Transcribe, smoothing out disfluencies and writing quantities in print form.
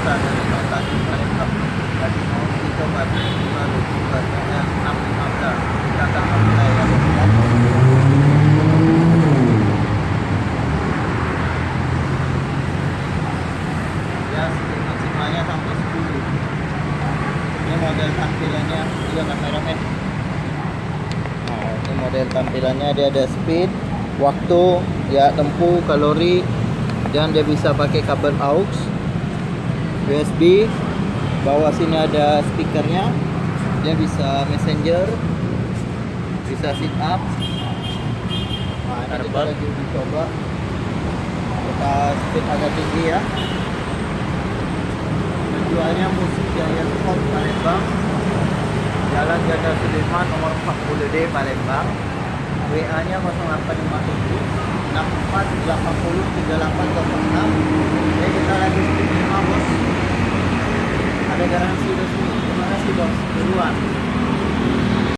Jakarta dari stasiun Palembang. Tadi mau dicoba baru harganya 6.15. Kita akan memulai ya teman-teman. Ya speed maksimalnya sampai 10. Ini model tampilannya juga kameramen. Nah, ini model tampilannya, dia ada speed, waktu, ya tempuh, kalori, dan dia bisa pakai kabel aux, USB. Bawah sini ada speakernya, dia bisa messenger, bisa sit up. Nah, ini kita lagi uji coba, kita speed agak tinggi ya. Tujuannya Musik Jaya Sport Palembang, Jalan Jenderal Sudirman nomor 40D Palembang. WA nya 0857 6480 3806. Jadi kita lagi speed 5 bos, ada garansi resmi. Terima kasih bos, duluan.